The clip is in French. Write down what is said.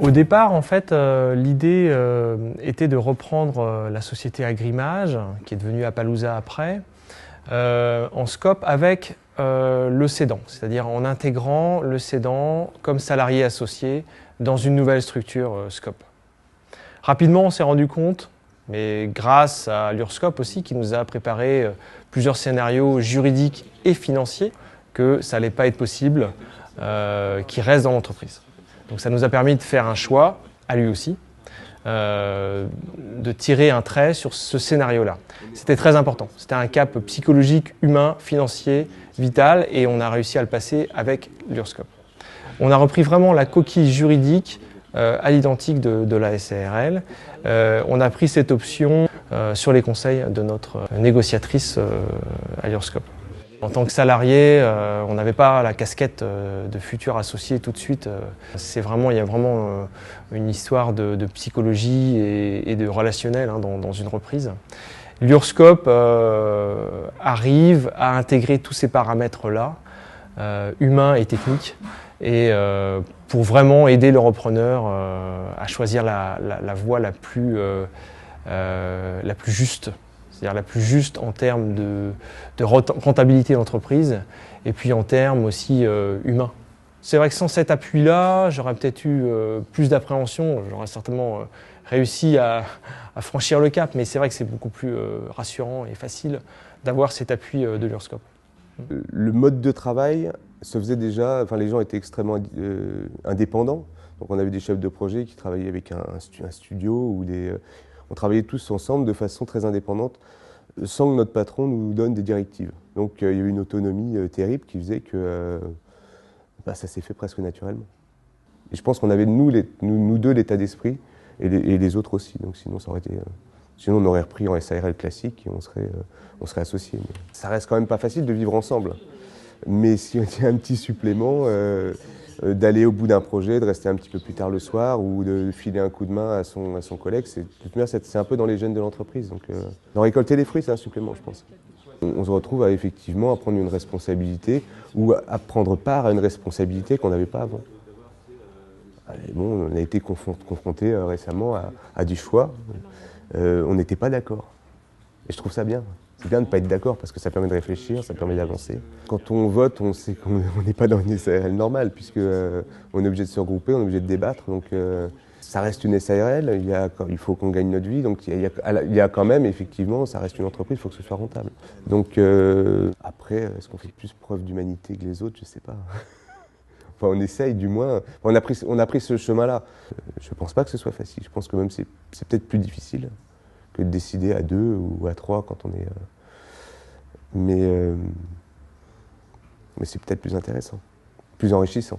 Au départ, en fait, l'idée était de reprendre la société Agrimage, qui est devenue Appaloosa après, en scope avec le cédant, c'est-à-dire en intégrant le cédant comme salarié associé dans une nouvelle structure scope. Rapidement, on s'est rendu compte, mais grâce à l'URSCOP aussi, qui nous a préparé plusieurs scénarios juridiques et financiers, que ça n'allait pas être possible qu'il reste dans l'entreprise. Donc ça nous a permis de faire un choix, à lui aussi, de tirer un trait sur ce scénario-là. C'était très important. C'était un cap psychologique, humain, financier, vital, et on a réussi à le passer avec l'URSCOP. On a repris vraiment la coquille juridique à l'identique de la SARL. On a pris cette option sur les conseils de notre négociatrice à l'URSCOP. En tant que salarié, on n'avait pas la casquette de futur associé tout de suite. Il y a vraiment une histoire de psychologie et de relationnel dans une reprise. L'URSCOP arrive à intégrer tous ces paramètres-là, humains et techniques, et pour vraiment aider le repreneur à choisir la voie la plus juste. C'est-à-dire la plus juste en termes de rentabilité d'entreprise et puis en termes aussi humains. C'est vrai que sans cet appui-là, j'aurais peut-être eu plus d'appréhension, j'aurais certainement réussi à franchir le cap, mais c'est vrai que c'est beaucoup plus rassurant et facile d'avoir cet appui de l'URSCOP. Le mode de travail se faisait déjà, les gens étaient extrêmement indépendants, donc on avait des chefs de projet qui travaillaient avec un studio ou on travaillait tous ensemble de façon très indépendante, sans que notre patron nous donne des directives. Donc il y a eu une autonomie terrible qui faisait que ça s'est fait presque naturellement. Et je pense qu'on avait nous deux l'état d'esprit et les autres aussi. Donc sinon sinon on aurait repris en SARL classique et on serait associés. Mais ça reste quand même pas facile de vivre ensemble. Mais si on a un petit supplément, d'aller au bout d'un projet, de rester un petit peu plus tard le soir ou de filer un coup de main à son collègue, c'est un peu dans les gènes de l'entreprise. Donc, d'en récolter les fruits, c'est un supplément, je pense. On se retrouve effectivement à prendre une responsabilité ou à prendre part à une responsabilité qu'on n'avait pas avant. Bon, on a été confronté récemment à du choix. On n'était pas d'accord. Et je trouve ça bien. C'est bien de ne pas être d'accord parce que ça permet de réfléchir, ça permet d'avancer. Quand on vote, on sait qu'on n'est pas dans une SARL normale puisque on est obligé de se regrouper, on est obligé de débattre. Donc ça reste une SARL, il faut qu'on gagne notre vie. Donc il y a quand même, effectivement, ça reste une entreprise, il faut que ce soit rentable. Donc après, est-ce qu'on fait plus preuve d'humanité que les autres? Je ne sais pas. Enfin, on essaye du moins. On a pris ce chemin-là. Je ne pense pas que ce soit facile. Je pense que même c'est peut-être plus difficile que de décider à 2 ou à 3 quand on est... Mais c'est peut-être plus intéressant, plus enrichissant.